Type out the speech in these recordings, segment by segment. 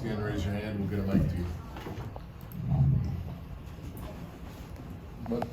again, raise your hand, we'll get a mic to you. But,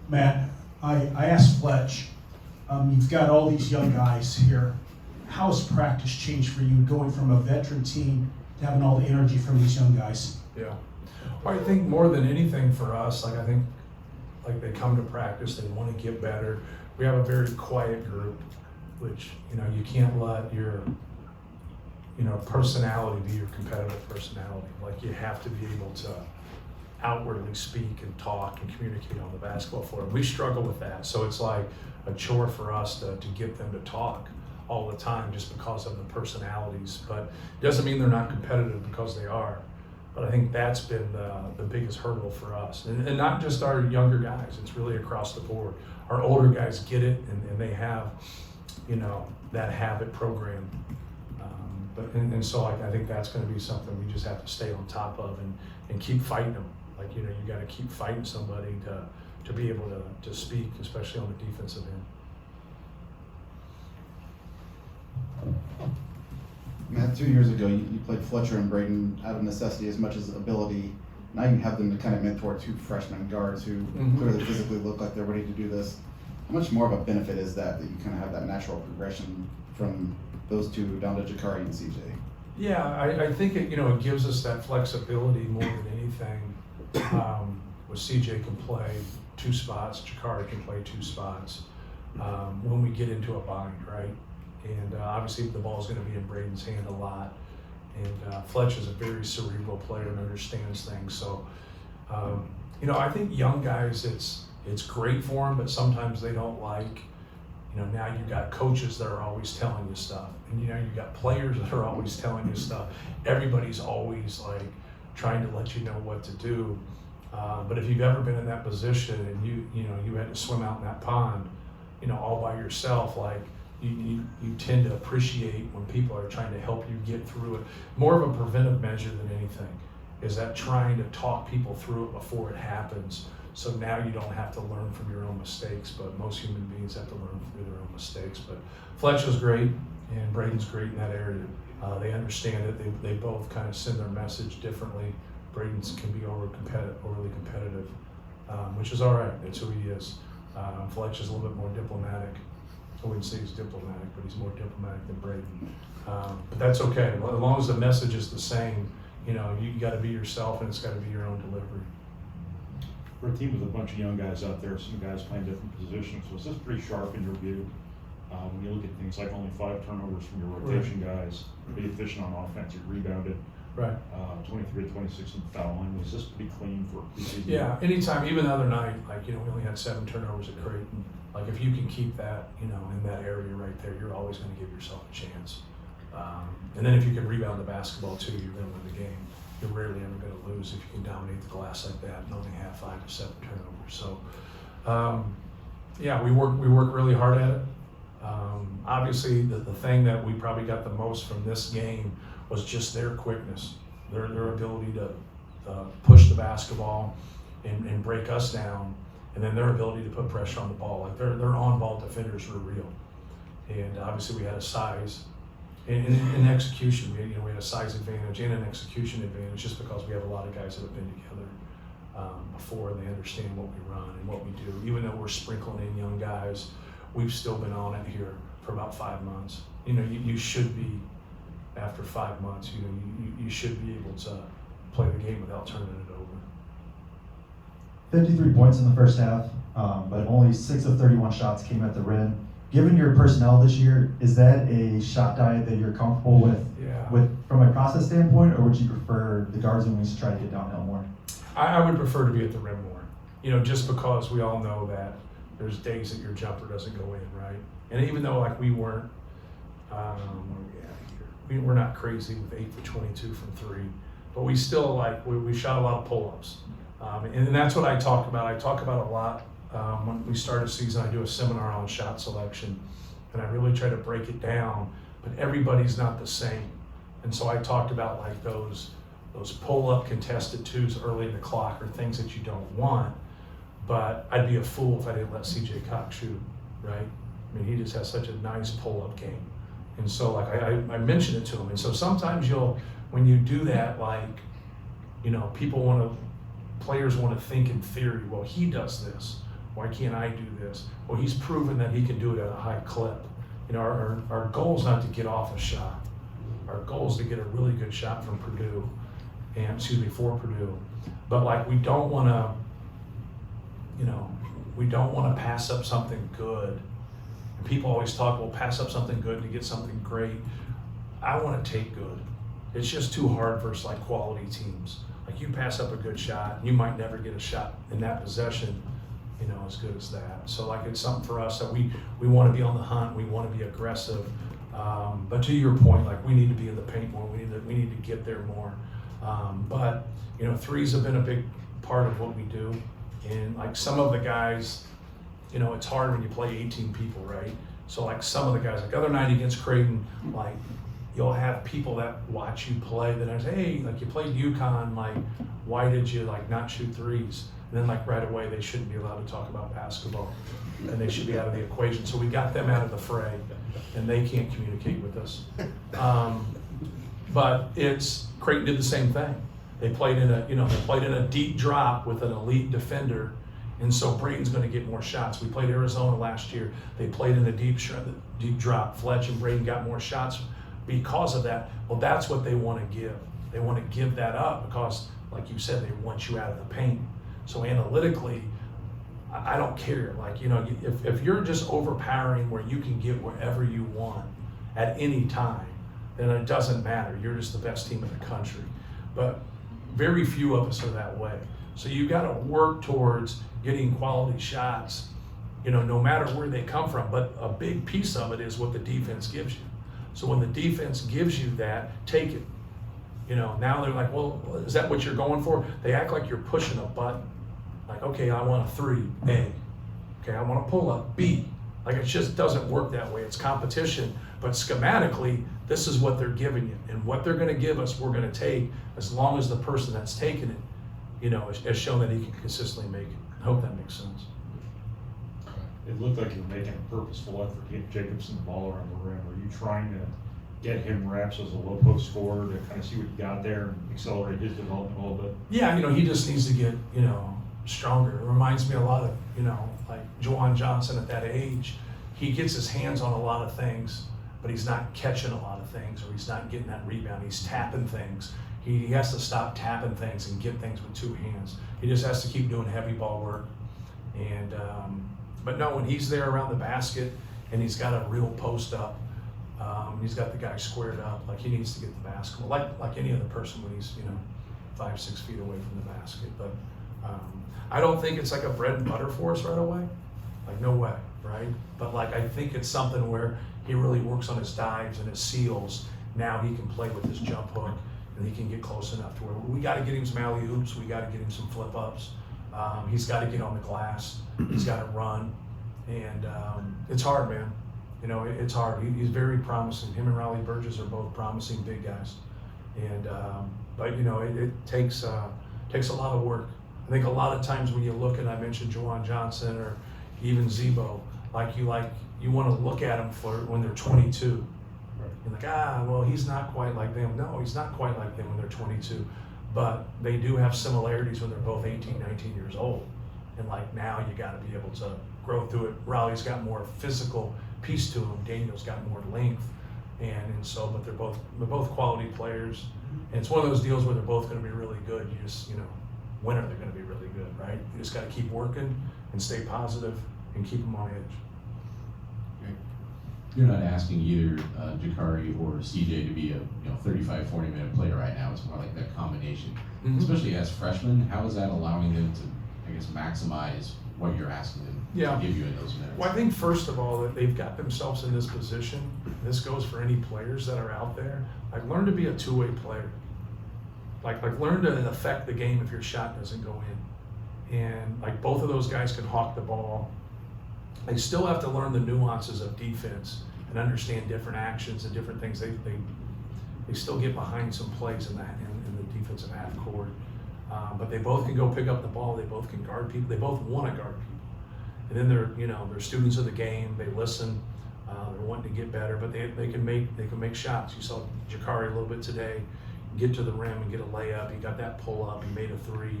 Matt, I asked Fletch, you've got all these young guys here. How has practice changed for you going from a veteran team to having all the energy from these young guys? Yeah. Well, I think more than anything for us, I think they come to practice, they want to get better. We have a very quiet group, which, you can't let your, personality be your competitive personality. Like, you have to be able to outwardly speak and talk and communicate on the basketball floor. We struggle with that, so it's like a chore for us to get them to talk all the time just because of the personalities. But it doesn't mean they're not competitive, because they are. But I think that's been the biggest hurdle for us. And not just our younger guys, it's really across the board. Our older guys get it, and they have, that habit program. So I think that's going to be something we just have to stay on top of and keep fighting them. Like, you got to keep fighting somebody to be able to speak, especially on the defensive end. Matt, 2 years ago, you played Fletcher and Braden out of necessity as much as ability. Now you have them to kind of mentor two freshman guards who clearly physically look like they're ready to do this. How much more of a benefit is that you kind of have that natural progression from those two down to Jakari and CJ? Yeah, I think it gives us that flexibility more than anything. With CJ can play two spots, Jakari can play two spots when we get into a bind, right? And obviously the ball is going to be in Braden's hand a lot. And Fletch is a very cerebral player and understands things. So, I think young guys, it's great for them, but sometimes they don't like, now you've got coaches that are always telling you stuff. And, you've got players that are always telling you stuff. Everybody's always like trying to let you know what to do. But if you've ever been in that position and you had to swim out in that pond, all by yourself, like, you tend to appreciate when people are trying to help you get through it. More of a preventive measure than anything is that trying to talk people through it before it happens. So now you don't have to learn from your own mistakes, but most human beings have to learn through their own mistakes. But Fletch is great, and Braden's great in that area. They understand it. They both kind of send their message differently. Braden's can be overly competitive, which is all right. That's who he is. Fletch is a little bit more diplomatic. I wouldn't say he's diplomatic, but he's more diplomatic than Braden. But that's okay. As long as the message is the same, you got to be yourself, and it's got to be your own delivery. For a team with a bunch of young guys out there, some guys playing different positions, was this pretty sharp in your view? When you look at things like only 5 turnovers from your rotation guys, pretty efficient on offense, you rebounded. Right. 23 to 26 in the foul line. Was this pretty clean for preseason? Yeah, anytime, even the other night, we only had 7 turnovers at Creighton. Like, if you can keep that, in that area right there, you're always going to give yourself a chance. And then if you can rebound the basketball too, you're going to win the game. You're rarely ever going to lose if you can dominate the glass like that and only have 5 to 7 turnovers. So, yeah, we work really hard at it. Obviously, the thing that we probably got the most from this game was just their quickness, their ability to push the basketball and break us down, and then their ability to put pressure on the ball. Like, their on-ball defenders were real, and obviously we had a size and execution. We had a size advantage and an execution advantage just because we have a lot of guys that have been together before, and they understand what we run and what we do. Even though we're sprinkling in young guys, we've still been on it here for about 5 months. You should be, after 5 months, you should be able to play the game without turning it over. 53 points in the first half, but only 6 of 31 shots came at the rim. Given your personnel this year, is that a shot diet that you're comfortable with, Yeah. from a process standpoint, or would you prefer the guards and wings to try to get downhill more? I would prefer to be at the rim more, just because we all know that there's days that your jumper doesn't go in, right? And even though we weren't, we're not crazy with 8 for 22 from 3, but we still we shot a lot of pull-ups. And that's what I talk about. I talk about a lot when we start a season. I do a seminar on shot selection, and I really try to break it down, but everybody's not the same. And so I talked about those pull-up contested twos early in the clock are things that you don't want, but I'd be a fool if I didn't let CJ Cox shoot, right? I mean, he just has such a nice pull-up game. And so like I mentioned it to him. And so sometimes when you do that, like, you know, players want to think in theory, well, he does this. Why can't I do this? Well, he's proven that he can do it at a high clip. You know, our goal is not to get off a shot. Our goal is to get a really good shot from Purdue, for Purdue. But like, we don't want to pass up something good. And people always talk, well, pass up something good to get something great. I want to take good. It's just too hard versus like quality teams. Like, you pass up a good shot, you might never get a shot in that possession, you know, as good as that. So like, it's something for us that we want to be on the hunt, we want to be aggressive. But to your point, like, we need to be in the paint more, we need to get there more. But you know, threes have been a big part of what we do. And like, some of the guys, you know, it's hard when you play 18 people, right? So like, some of the guys, like other night against Creighton, like, you'll have people that watch you play that I say, hey, like, you played UConn, like, why did you like not shoot threes? And then like right away, they shouldn't be allowed to talk about basketball, and they should be out of the equation. So we got them out of the fray, and they can't communicate with us. But Creighton did the same thing. They played in a deep drop with an elite defender, and so Braden's going to get more shots. We played Arizona last year. They played in a deep drop. Fletch and Braden got more shots because of that. Well, that's what they want to give. They want to give that up because, like you said, they want you out of the paint. So analytically, I don't care. Like, you know, if you're just overpowering where you can get wherever you want at any time, then it doesn't matter. You're just the best team in the country. But very few of us are that way. So you got to work towards getting quality shots, you know, no matter where they come from. But a big piece of it is what the defense gives you. So when the defense gives you that, take it. You know, now they're like, well, is that what you're going for? They act like you're pushing a button. Like, okay, I want a 3, A. Okay, I want to pull up, B. Like, it just doesn't work that way. It's competition, but schematically, this is what they're giving you. And what they're going to give us, we're going to take, as long as the person that's taking it, you know, has shown that he can consistently make it. I hope that makes sense. It looked like you were making a purposeful effort to get Jacobson the ball around the rim. Were you trying to get him reps as a low post scorer to kind of see what you got there and accelerate his development a little bit? Yeah, you know, he just needs to get, you know, stronger. It reminds me a lot of, you know, like Juwan Johnson at that age. He gets his hands on a lot of things, but he's not catching a lot of things, or he's not getting that rebound. He's tapping things. He has to stop tapping things and get things with 2 hands. He just has to keep doing heavy ball work. And but no, when he's there around the basket and he's got a real post up, he's got the guy squared up, like, he needs to get the basketball, like any other person when he's, you know, 5-6 feet away from the basket. But I don't think it's like a bread and butter for us right away. Like, no way, right? But like, I think it's something where he really works on his dives and his seals. Now he can play with his jump hook, and he can get close enough to where we got to get him some alley oops. We got to get him some flip ups. He's got to get on the glass. He's got to run, and it's hard, man. You know, it's hard. He's very promising. Him and Raleigh Burgess are both promising big guys, and but you know, it takes a lot of work. I think a lot of times when you look, and I mentioned Juwan Johnson or even Zebo, you want to look at them for when they're 22. Right. You're like, well, he's not quite like them. No, he's not quite like them when they're 22. But they do have similarities when they're both 18, 19 years old. And like, now you got to be able to grow through it. Raleigh's got more physical piece to him. Daniel's got more length. And so, but they're both quality players. And it's one of those deals where they're both going to be really good. You just, you know, when are they going to be really good, right? You just got to keep working and stay positive and keep them on edge. You're not asking either Jakari or CJ to be a 35, 40 minute player right now. It's more like that combination. Mm-hmm. Especially as freshmen, how is that allowing them to, I guess, maximize what you're asking them to give you in those minutes? Well, I think first of all that they've got themselves in this position. This goes for any players that are out there. Like, learn to be a two-way player. Like learn to affect the game if your shot doesn't go in. And like, both of those guys can hawk the ball. They still have to learn the nuances of defense and understand different actions and different things. They still get behind some plays in the defensive half court. But they both can go pick up the ball. They both can guard people. They both want to guard people. And then they're students of the game. They listen. They're wanting to get better, but they can make shots. You saw Jakari a little bit today, get to the rim and get a layup. He got that pull up. He made a three.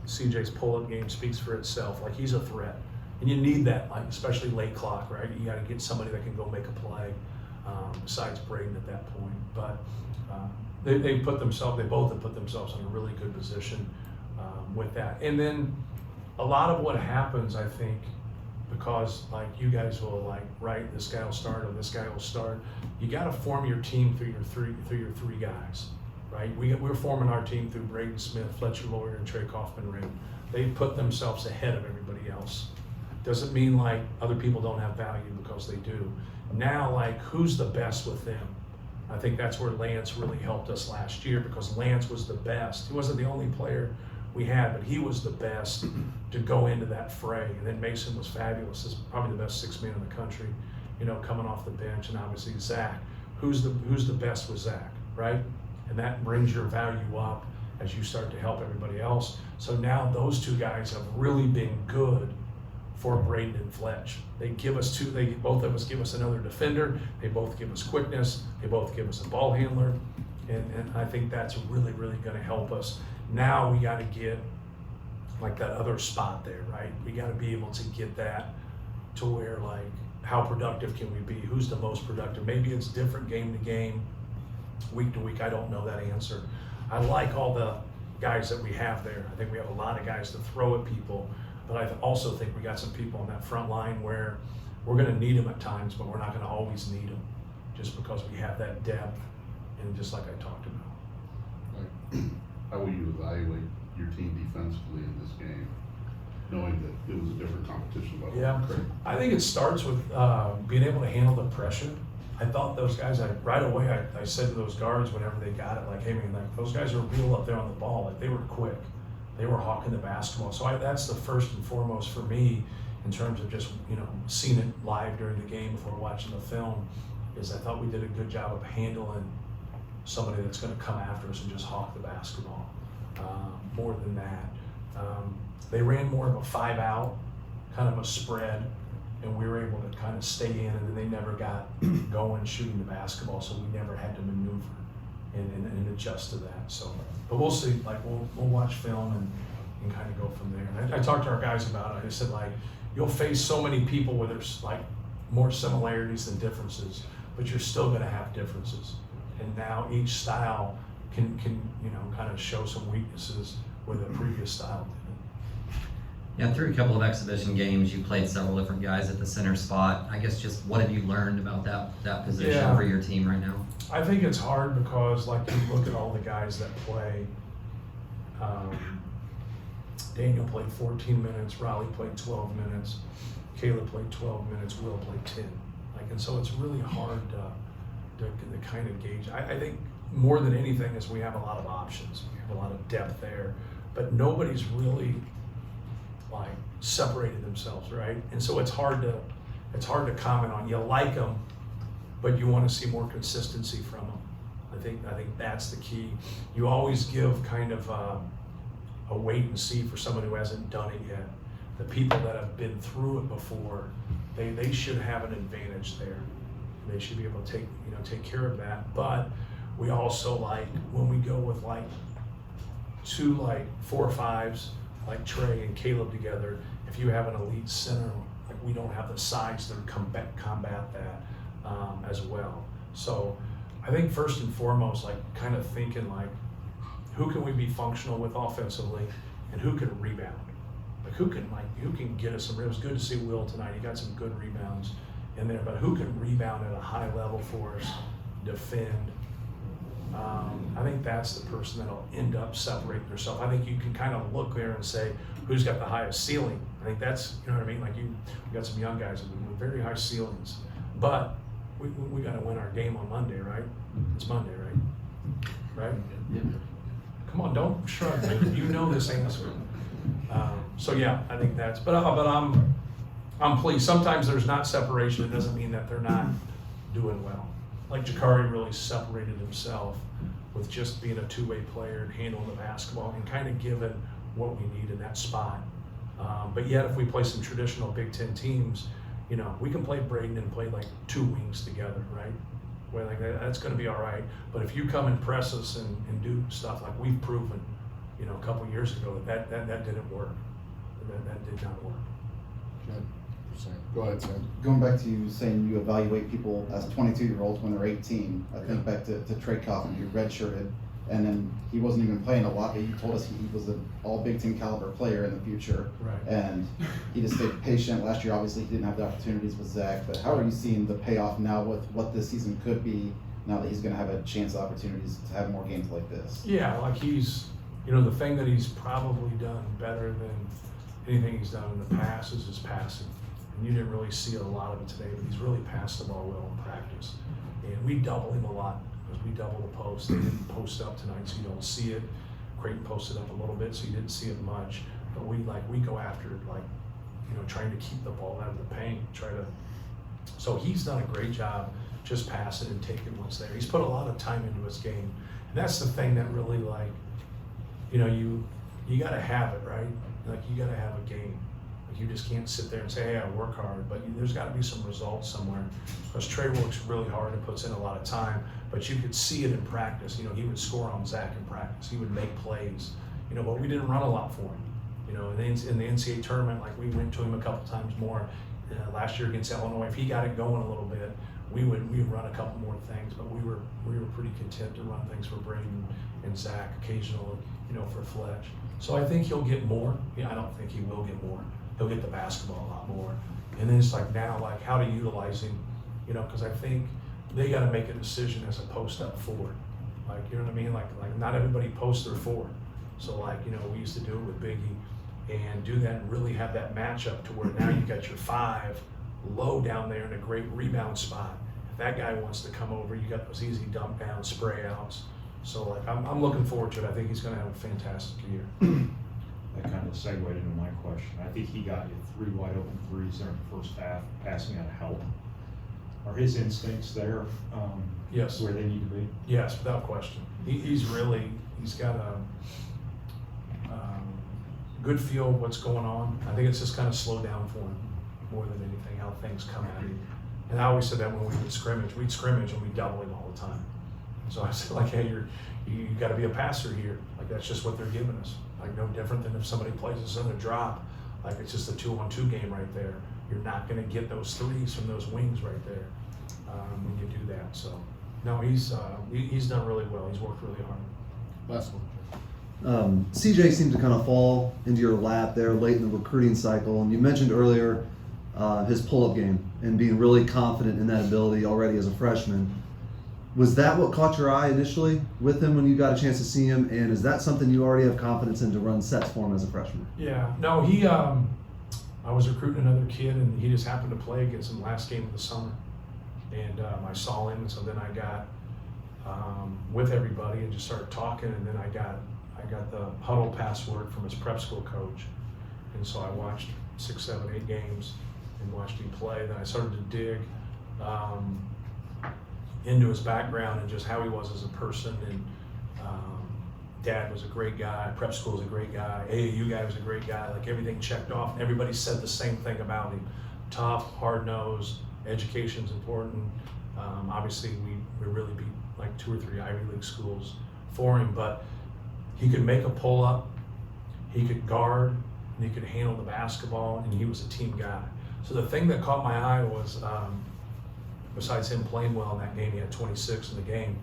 CJ's pull up game speaks for itself. Like, he's a threat, and you need that, like, especially late clock, right? You got to get somebody that can go make a play. Besides Braden at that point, but they both have put themselves in a really good position with that. And then a lot of what happens, I think, because like you guys will like, right, this guy will start or this guy will start. You got to form your team through your three guys, right? We're forming our team through Braden Smith, Fletcher Lawyer, and Trey Kaufman-Renn. They put themselves ahead of everybody else. Doesn't mean like other people don't have value, because they do. Now, like, who's the best with them? I think that's where Lance really helped us last year, because Lance was the best. He wasn't the only player we had, but he was the best to go into that fray. And then Mason was fabulous. He's probably the best sixth man in the country, you know, coming off the bench. And obviously Zach. Who's the best with Zach, right? And that brings your value up as you start to help everybody else. So now those two guys have really been good for Braden and Fletch. They both of us give us another defender. They both give us quickness. They both give us a ball handler. And I think that's really, really going to help us. Now we got to get like that other spot there, right? We got to be able to get that to where, like, how productive can we be? Who's the most productive? Maybe it's different game to game, week to week. I don't know that answer. I like all the guys that we have there. I think we have a lot of guys to throw at people, but I also think we got some people on that front line where we're going to need them at times, but we're not going to always need them, just because we have that depth, and just like I talked about. Like, how will you evaluate your team defensively in this game, knowing that it was a different competition level? Yeah, I think it starts with being able to handle the pressure. I thought those guys, right away, I said to those guards whenever they got it, like, hey man, like, those guys are real up there on the ball. Like, they were quick. They were hawking the basketball. So that's the first and foremost for me, in terms of just, you know, seeing it live during the game before watching the film, is I thought we did a good job of handling somebody that's going to come after us and just hawk the basketball. More than that, they ran more of a 5-out, kind of a spread, and we were able to kind of stay in, and then they never got going shooting the basketball, so we never had to maneuver and adjust to that. So, but we'll see. Like, we'll watch film and kind of go from there. And I talked to our guys about it. I said, like, you'll face so many people where there's like more similarities than differences, but you're still going to have differences. And now each style can you know, kind of show some weaknesses where the previous style didn't. Yeah, through a couple of exhibition games, you played several different guys at the center spot. I guess just what have you learned about that position for your team right now? I think it's hard because, like, you look at all the guys that play. Daniel played 14 minutes, Raleigh played 12 minutes, Caleb played 12 minutes, Will played 10. Like, and so it's really hard to kind of gauge. I think more than anything is we have a lot of options. We have a lot of depth there, but nobody's really like separated themselves, right? And so it's hard to comment on. You like them, but you want to see more consistency from them. I think that's the key. You always give kind of a wait and see for someone who hasn't done it yet. The people that have been through it before, they should have an advantage there. They should be able to take care of that. But we also, like, when we go with like two like 4 or 5s, like Trey and Caleb together, if you have an elite center, like, we don't have the size to combat that as well. So I think first and foremost, like, kind of thinking like, who can we be functional with offensively, and who can rebound? Like, who can get us some rebounds? Good to see Will tonight. He got some good rebounds in there, but who can rebound at a high level for us, defend? I think that's the person that'll end up separating herself. I think you can kind of look there and say, who's got the highest ceiling? I think that's, you know what I mean? Like, we got some young guys with very high ceilings, but we got to win our game on Monday, right? It's Monday, right? Right? Yeah. Come on, don't shrug, man. You know this answer. So yeah, I think that's. But I'm pleased. Sometimes there's not separation. It doesn't mean that they're not doing well. Like, Jakari really separated himself with just being a two-way player and handling the basketball and kind of giving what we need in that spot. But yet, if we play some traditional Big Ten teams, you know, we can play Braden and play like 2 wings together, right? Where like that's going to be all right. But if you come and press us and do stuff like we've proven, you know, a couple years ago that didn't work. That did not work. Good. Go ahead, Sam. Going back to you saying you evaluate people as 22-year-olds when they're 18, I think back to Trey Kaufman, who redshirted, and then he wasn't even playing a lot, but you told us he was an all Big Ten caliber player in the future. Right. And he just stayed patient. Last year, obviously, he didn't have the opportunities with Zach, but how are you seeing the payoff now with what this season could be, now that he's going to have a chance of opportunities to have more games like this? Yeah, like he's, you know, the thing that he's probably done better than anything he's done in the past is his passing. And you didn't really see a lot of it today, but he's really passed the ball well in practice. And we double him a lot because we double the post. They didn't post up tonight, so you don't see it. Creighton posted up a little bit, so you didn't see it much. But we go after it, like, you know, trying to keep the ball out of the paint, so he's done a great job just passing and taking what's there. He's put a lot of time into his game. And that's the thing that really, like, you know, you gotta have it, right? Like, you gotta have a game. Like, you just can't sit there and say, hey, I work hard, but there's gotta be some results somewhere. Because Trey works really hard and puts in a lot of time, but you could see it in practice. You know, he would score on Zach in practice. He would make plays, you know, but we didn't run a lot for him. You know, in the NCAA tournament, like, we went to him a couple times more. Last year against Illinois, if he got it going a little bit, we would run a couple more things, but we were pretty content to run things for Braden and Zach occasionally, you know, for Fletch. So I think he'll get more. Yeah, I don't think he will get more. He'll get the basketball a lot more. And then it's like now, like, how to utilize him, you know, because I think they got to make a decision as a post-up forward. Like, you know what I mean? Like not everybody posts their forward. So, like, you know, we used to do it with Biggie and do that and really have that matchup to where now you got your 5 low down there in a great rebound spot. If that guy wants to come over, you got those easy dump down, spray outs. So, like, I'm looking forward to it. I think he's going to have a fantastic year. That kind of segued into my question. I think he got you 3 wide open threes there in the first half, passing out of help. Are his instincts there? Yes. Where they need to be? Yes, without question. He's got a good feel of what's going on. I think it's just kind of slowed down for him more than anything, how things come at him. And I always said that when we would scrimmage, we'd scrimmage and we'd double him all the time. So I said, like, hey, you got to be a passer here. Like, that's just what they're giving us. Like, no different than if somebody plays us in a drop. Like, it's just a 2-on-2 game right there. You're not going to get those threes from those wings right there when you do that. So, no, he's done really well. He's worked really hard. Last one. CJ seemed to kind of fall into your lap there late in the recruiting cycle, and you mentioned earlier his pull-up game and being really confident in that ability already as a freshman. Was that what caught your eye initially with him when you got a chance to see him, and is that something you already have confidence in to run sets for him as a freshman? Yeah, no, I was recruiting another kid, and he just happened to play against him last game of the summer, and I saw him, and so then I got with everybody and just started talking, and then I got the huddle password from his prep school coach, and so I watched 6, 7, 8 games and watched him play. Then I started to dig into his background and just how he was as a person. And dad was a great guy, prep school was a great guy, AAU guy was a great guy. Like, everything checked off. Everybody said the same thing about him: tough, hard-nosed, education's important. Obviously, we really beat like 2 or 3 Ivy League schools for him, but he could make a pull-up, he could guard, and he could handle the basketball, and he was a team guy. So the thing that caught my eye was, besides him playing well in that game, he had 26 in the game,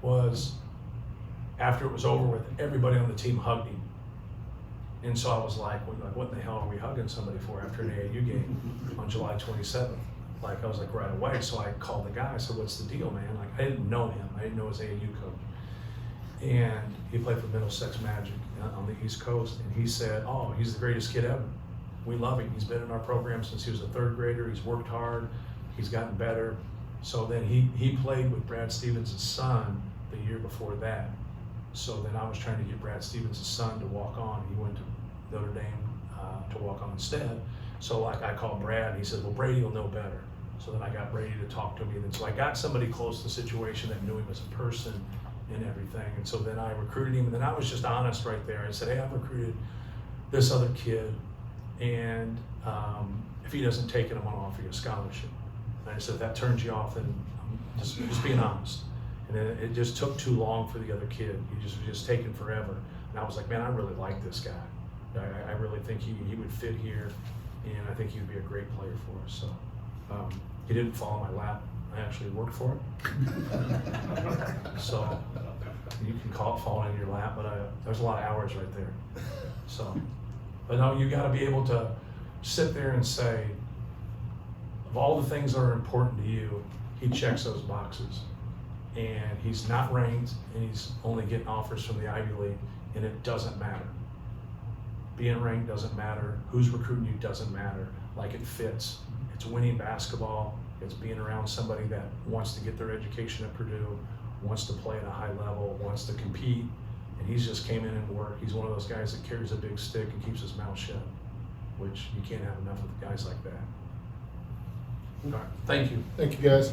was after it was over with, everybody on the team hugged him. And so I was like, what the hell are we hugging somebody for after an AAU game on July 27th? Like, I was like, right away. So I called the guy. I said, what's the deal, man? Like, I didn't know him. I didn't know his AAU coach. And he played for Middlesex Magic on the East Coast. And he said, oh, he's the greatest kid ever. We love him. He's been in our program since he was a 3rd grader. He's worked hard. He's gotten better. So then he played with Brad Stevens' son the year before that. So then I was trying to get Brad Stevens' son to walk on. He went to Notre Dame to walk on instead. So, like, I called Brad, and he said, well, Brady will know better. So then I got Brady to talk to me. And so I got somebody close to the situation that knew him as a person and everything. And so then I recruited him, and then I was just honest right there. I said, hey, I've recruited this other kid, and if he doesn't take it, I'm gonna offer you a scholarship. And I said, if that turns you off, then I'm just being honest. And then it just took too long for the other kid. He was just taking forever. And I was like, man, I really like this guy. I really think he would fit here, and I think he would be a great player for us. So he didn't fall in my lap. I actually worked for it. So you can call it falling in your lap, but there's a lot of hours right there. So, but no, you got to be able to sit there and say, of all the things that are important to you, he checks those boxes. And he's not ranked, and he's only getting offers from the Ivy League, and it doesn't matter. Being ranked doesn't matter. Who's recruiting you doesn't matter. Like, it fits. It's winning basketball. It's being around somebody that wants to get their education at Purdue, wants to play at a high level, wants to compete, and he's just came in and worked. He's one of those guys that carries a big stick and keeps his mouth shut, which you can't have enough of guys like that. All right, thank you. Thank you, guys.